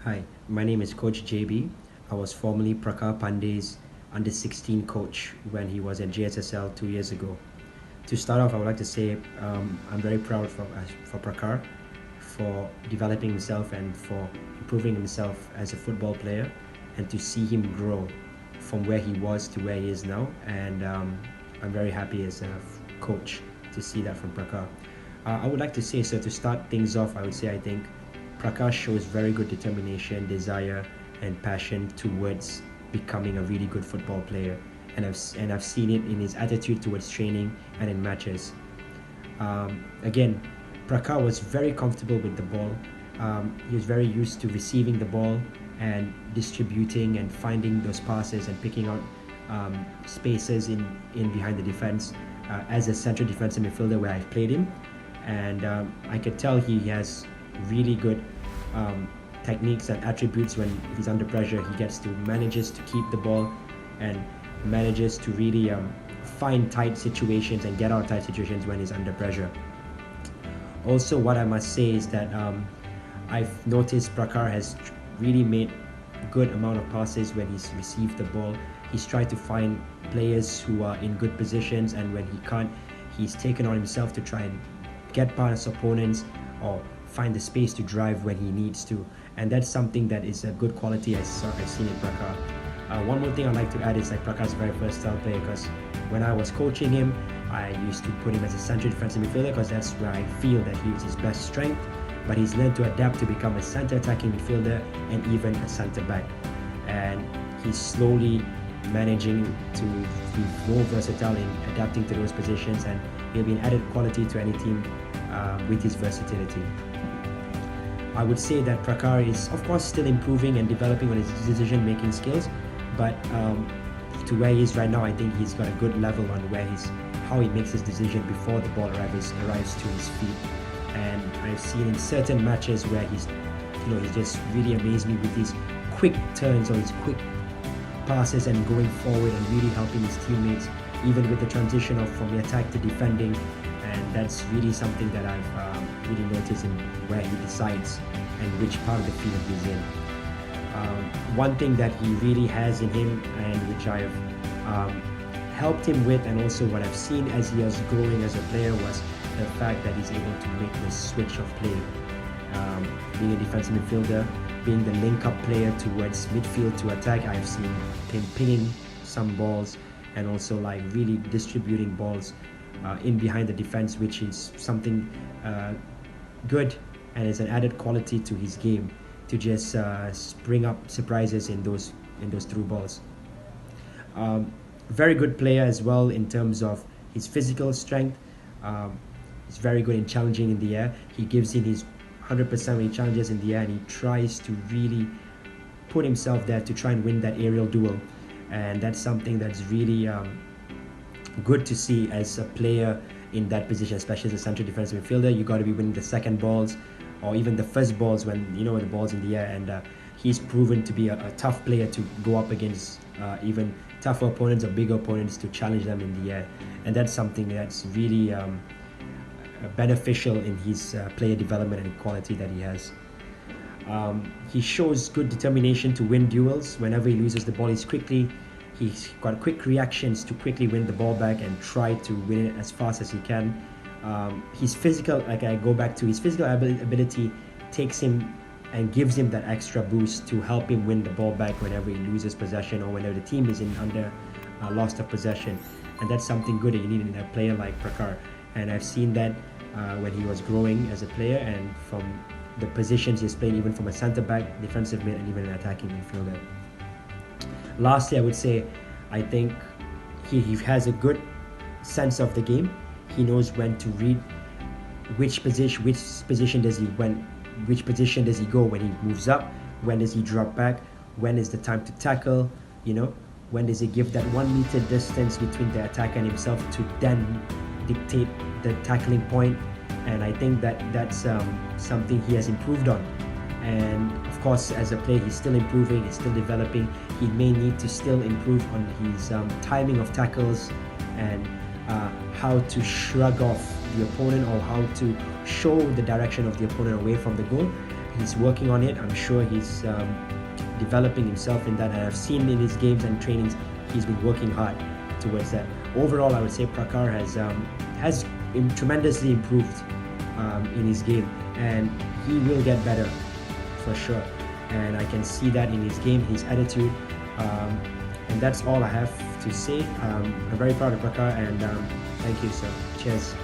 Hi, my name is Coach JB. I was formerly Prakar Pandey's under 16 coach when he was at JSSL 2 years ago. To start off, I would like to say I'm very proud for Prakar for developing himself and for improving himself as a football player, and to see him grow from where he was to where he is now. And I'm very happy as a coach to see that from Prakar. I would like to say, so to start things off, I would say I think Prakash shows very good determination, desire, and passion towards becoming a really good football player, and I've seen it in his attitude towards training and in matches. Again, Prakash was very comfortable with the ball. He was very used to receiving the ball and distributing and finding those passes and picking out spaces in behind the defense. As a central defensive midfielder where I've played him, and I could tell he has really good techniques and attributes when he's under pressure. He manages to keep the ball and manages to really find tight situations and get out of tight situations when he's under pressure. Also, what I must say is that I've noticed Prakar has really made good amount of passes when he's received the ball. He's tried to find players who are in good positions, and when he can't, he's taken on himself to try and get past opponents or find the space to drive when he needs to, and that's something that is a good quality I've seen in Prakar. One more thing I'd like to add is like Prakar's very versatile player, because when I was coaching him, I used to put him as a central defensive midfielder because that's where I feel that he was his best strength, but he's learned to adapt to become a center attacking midfielder and even a center back, and he's slowly managing to be more versatile in adapting to those positions, and he'll be an added quality to any team with his versatility. I would say that Prakar is of course still improving and developing on his decision making skills, but to where he is right now, I think he's got a good level on how he makes his decision before the ball arrives to his feet. And I've seen in certain matches where he's just really amazed me with his quick turns or his quick passes and going forward and really helping his teammates, even with the transition from the attack to defending. And that's really something that I've really noticed in where he decides and which part of the field he's in. One thing that he really has in him, and which I have helped him with, and also what I've seen as he was growing as a player, was the fact that he's able to make the switch of play. Being a defensive midfielder, being the link-up player towards midfield to attack, I've seen him pinging some balls and also like really distributing balls in behind the defense, which is something good and is an added quality to his game to just bring up surprises in those through balls. Very good player as well in terms of his physical strength. He's very good in challenging in the air. He gives in his 100% when he challenges in the air, and he tries to really put himself there to try and win that aerial duel, and that's something that's really good to see as a player in that position, especially as a central defensive midfielder. You got to be winning the second balls or even the first balls when the ball's in the air, and he's proven to be a tough player to go up against even tougher opponents or bigger opponents, to challenge them in the air, and that's something that's really beneficial in his player development and quality that he has. He shows good determination to win duels. Whenever he loses the ball, he's got quick reactions to quickly win the ball back and try to win it as fast as he can. His physical, his physical ability takes him and gives him that extra boost to help him win the ball back whenever he loses possession or whenever the team is under loss of possession, and that's something good that you need in a player like Prakar. And I've seen that when he was growing as a player, and from the positions he's playing, even from a centre back, defensive mid, and even an attacking midfielder. Lastly, I would say I think he has a good sense of the game. He knows when to read which position does he go when he moves up, when does he drop back, when is the time to tackle, when does he give that 1 meter distance between the attacker and himself to then dictate the tackling point. And I think that's something he has improved on. And of course, as a player, he's still improving, he's still developing. He may need to still improve on his timing of tackles and how to shrug off the opponent, or how to show the direction of the opponent away from the goal. he's working on it. I'm sure he's developing himself in that, and I've seen in his games and trainings he's been working hard towards that. Overall, I would say Prakar has tremendously improved in his game, and he will get better for sure. And I can see that in his game, his attitude, and that's all I have to say. I'm very proud of Prakar, and thank you, sir. Cheers.